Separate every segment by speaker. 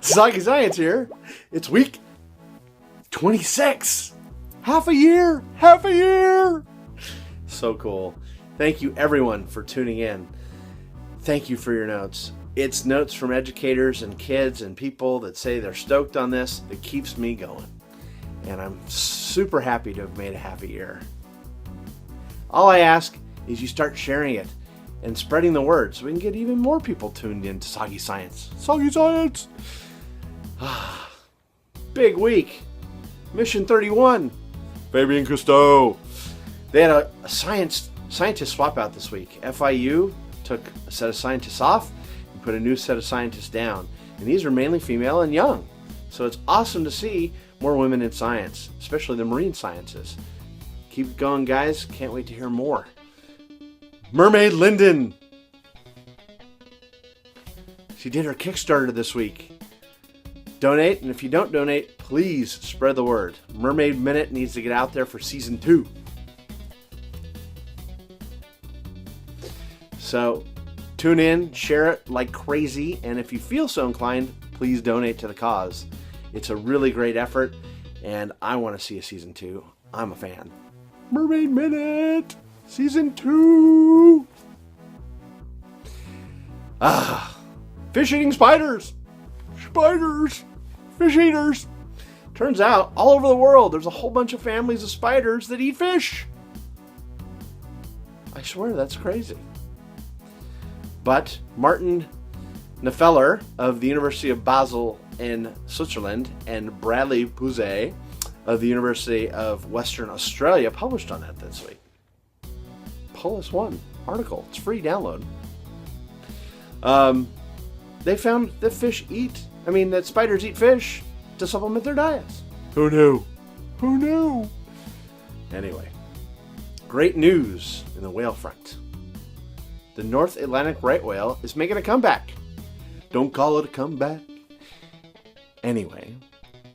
Speaker 1: Soggy Science here. It's week 26. Half a year. So cool. Thank you everyone for tuning in. Thank you for your notes. It's notes from educators and kids and people that say they're stoked on this that keeps me going. And I'm super happy to have made a half a year. All I ask is you start sharing it and spreading the word so we can get even more people tuned in to Soggy Science. Soggy Science! Big week. Mission 31. Fabian Cousteau. They had a scientist swap out this week. FIU took a set of scientists off and put a new set of scientists down. And these are mainly female and young. So it's awesome to see more women in science, especially the marine sciences. Keep going, guys. Can't wait to hear more. Mermaid Linden. She did her Kickstarter this week. Donate, and if you don't donate, please spread the word. Mermaid Minute needs to get out there for season 2. So tune in, share it like crazy, and if you feel so inclined, please donate to the cause. It's a really great effort, and I want to see a season 2. I'm a fan. Mermaid Minute, season 2. Fish eating spiders. Fish eaters. Turns out, all over the world, there's a whole bunch of families of spiders that eat fish. I swear, that's crazy. But Martin Nefeller of the University of Basel in Switzerland and Bradley Pouzet of the University of Western Australia published on that this week. +1 article. It's free download. They found that spiders eat fish to supplement their diets. Who knew? Anyway, great news in the whale front. The North Atlantic right whale is making a comeback. Don't call it a comeback. Anyway,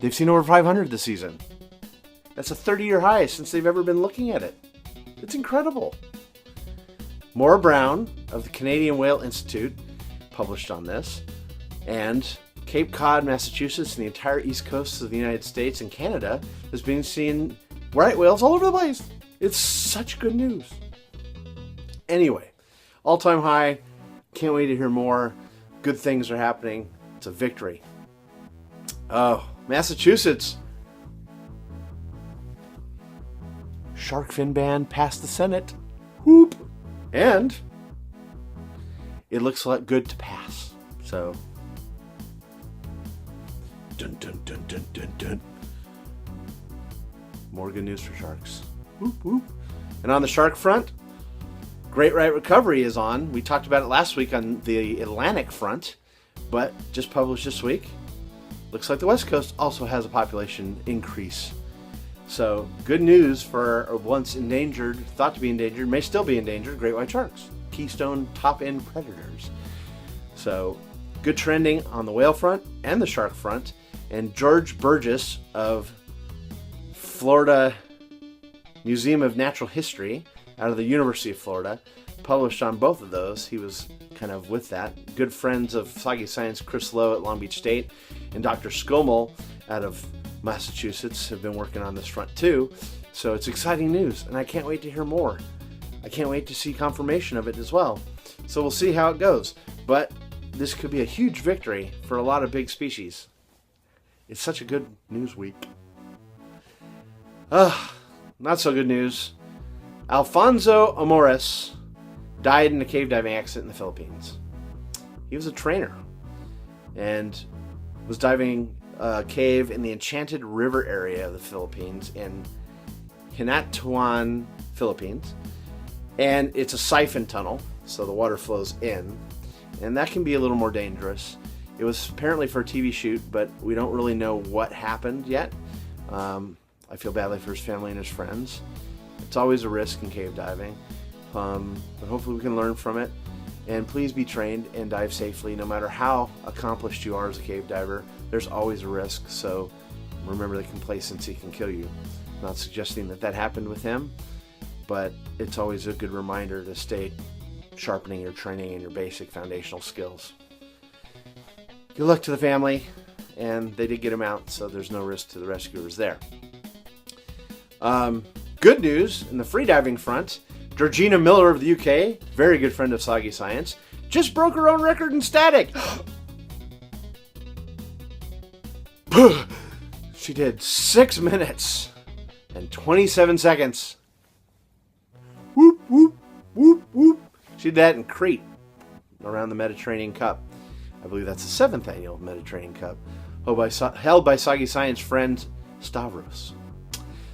Speaker 1: they've seen over 500 this season. That's a 30-year high since they've ever been looking at it. It's incredible. Maura Brown of the Canadian Whale Institute published on this, and Cape Cod, Massachusetts, and the entire east coast of the United States and Canada has been seeing right whales all over the place. It's such good news. Anyway, all-time high. Can't wait to hear more. Good things are happening. It's a victory. Oh, Massachusetts. Shark fin ban passed the Senate. Whoop. And it looks like good to pass. So, dun dun dun dun dun dun. More good news for sharks. Whoop whoop. And on the shark front, Great White Recovery is on. We talked about it last week on the Atlantic front, but just published this week. Looks like the West Coast also has a population increase. So, good news for once endangered, thought to be endangered, may still be endangered, great white sharks. Keystone top-end predators. So, good trending on the whale front and the shark front. And George Burgess of Florida Museum of Natural History out of the University of Florida published on both of those. He was kind of with that. Good friends of Soggy Science, Chris Lowe at Long Beach State and Dr. Scommel out of Massachusetts have been working on this front too. So it's exciting news, and I can't wait to hear more. I can't wait to see confirmation of it as well. So we'll see how it goes. But this could be a huge victory for a lot of big species. It's such a good news week. Not so good news. Alfonso Amores died in a cave diving accident in the Philippines. He was a trainer and was diving a cave in the Enchanted River area of the Philippines in Hinatuan, Philippines. And it's a siphon tunnel, so the water flows in. And that can be a little more dangerous. It was apparently for a TV shoot, but we don't really know what happened yet. I feel badly for his family and his friends. It's always a risk in cave diving. But hopefully we can learn from it. And please be trained and dive safely. No matter how accomplished you are as a cave diver, there's always a risk. So remember that complacency can kill you. I'm not suggesting that happened with him, but it's always a good reminder to stay sharpening your training and your basic foundational skills. Good luck to the family. and they did get him out, so there's no risk to the rescuers there. Good news in the freediving front. Georgina Miller of the UK, very good friend of Soggy Science, just broke her own record in static. She did 6 minutes and 27 seconds. Whoop, whoop, whoop, whoop. She did that in Crete, around the Mediterranean Cup. I believe that's the 7th annual Mediterranean Cup, held by Soggy Science friend Stavros.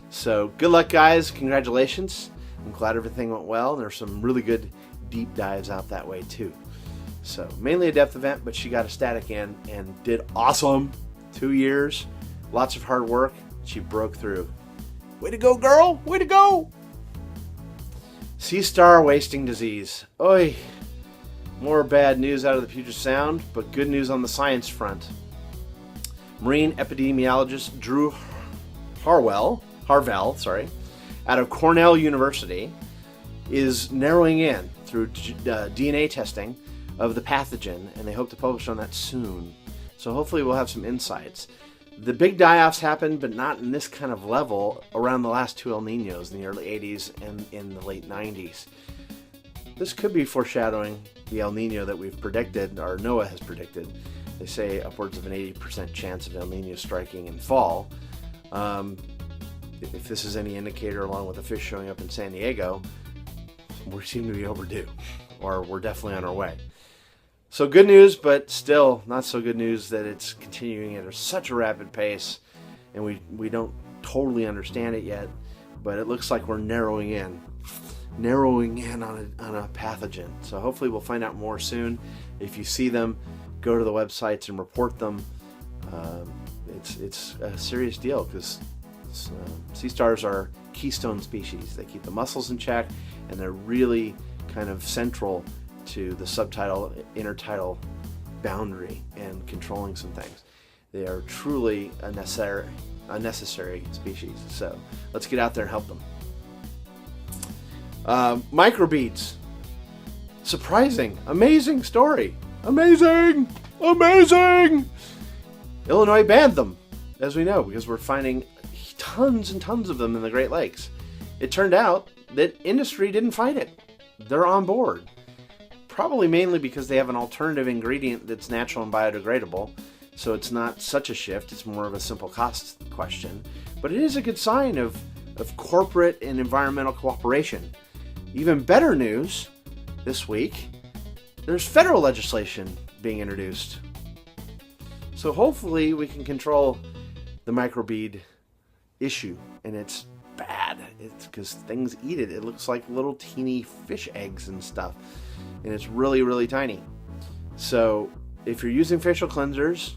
Speaker 1: So good luck, guys. Congratulations. I'm glad everything went well. There's some really good deep dives out that way too. So mainly a depth event, but she got a static in and did awesome. 2 years, lots of hard work. She broke through. Way to go, girl. Way to go. Sea star wasting disease. Oy. More bad news out of the Puget Sound, but good news on the science front. Marine epidemiologist Drew Harvell, out of Cornell University, is narrowing in through DNA testing of the pathogen, and they hope to publish on that soon. So hopefully we'll have some insights. The big die-offs happened, but not in this kind of level, around the last 2 El Niños in the early 80s and in the late 90s. This could be foreshadowing the El Nino that we've predicted, or NOAA has predicted. They say upwards of an 80% chance of El Nino striking in fall. If this is any indicator, along with the fish showing up in San Diego, we seem to be overdue, or we're definitely on our way. So good news, but still not so good news that it's continuing at such a rapid pace, and we don't totally understand it yet, but it looks like we're narrowing in on a pathogen. So hopefully we'll find out more soon. If you see them, go to the websites and report them. It's a serious deal, because sea stars are keystone species. They keep the mussels in check, and they're really kind of central to the subtidal intertidal boundary and controlling some things. They are truly a necessary species. So let's get out there and help them. Microbeads. Surprising, amazing story. Amazing. Illinois banned them, as we know, because we're finding tons and tons of them in the Great Lakes. It turned out that industry didn't fight it. They're on board. Probably mainly because they have an alternative ingredient that's natural and biodegradable. So it's not such a shift. It's more of a simple cost question. But it is a good sign of corporate and environmental cooperation. Even better news this week, there's federal legislation being introduced. So hopefully we can control the microbead issue. And it's bad. It's because things eat it. It looks like little teeny fish eggs and stuff. And it's really, really tiny. So if you're using facial cleansers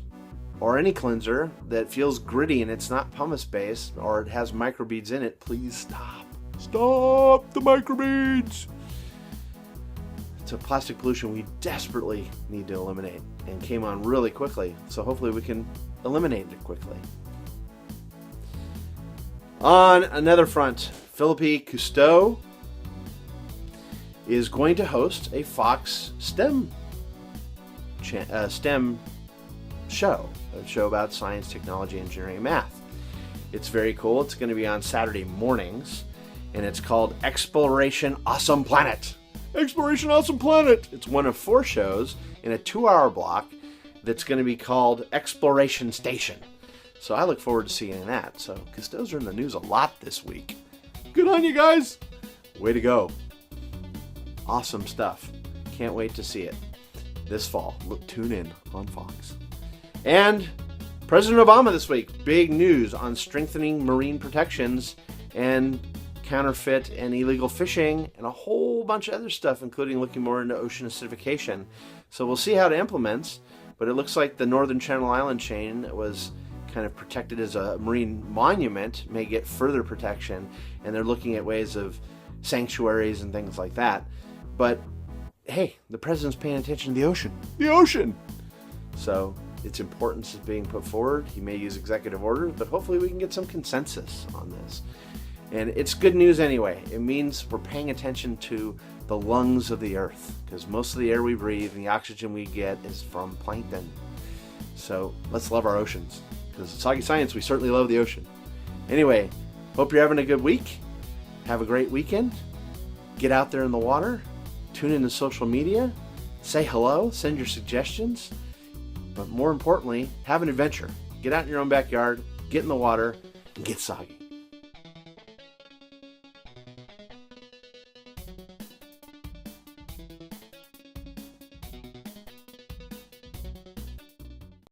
Speaker 1: or any cleanser that feels gritty and it's not pumice based or it has microbeads in it, please stop. Stop the microbeads. It's a plastic pollution we desperately need to eliminate, and came on really quickly. So hopefully we can eliminate it quickly. On another front, Philippe Cousteau is going to host a Fox STEM show, a show about science, technology, engineering, and math. It's very cool. It's going to be on Saturday mornings, and it's called Exploration Awesome Planet. Exploration Awesome Planet! It's one of 4 shows in a 2-hour block that's going to be called Exploration Station. So I look forward to seeing that. So Cousteau's are in the news a lot this week. Good on you guys! Way to go. Awesome stuff. Can't wait to see it this fall. Tune in on Fox. And President Obama this week. Big news on strengthening marine protections and counterfeit and illegal fishing and a whole bunch of other stuff, including looking more into ocean acidification. So we'll see how it implements. But it looks like the Northern Channel Island chain that was kind of protected as a marine monument may get further protection. And they're looking at ways of sanctuaries and things like that. But hey, the president's paying attention to the ocean. The ocean! So its importance is being put forward. He may use executive orders, but hopefully we can get some consensus on this. And it's good news anyway. It means we're paying attention to the lungs of the earth, because most of the air we breathe and the oxygen we get is from plankton. So let's love our oceans, because at Soggy Science, we certainly love the ocean. Anyway, hope you're having a good week. Have a great weekend. Get out there in the water. Tune into social media. Say hello. Send your suggestions. But more importantly, have an adventure. Get out in your own backyard, get in the water, and get soggy.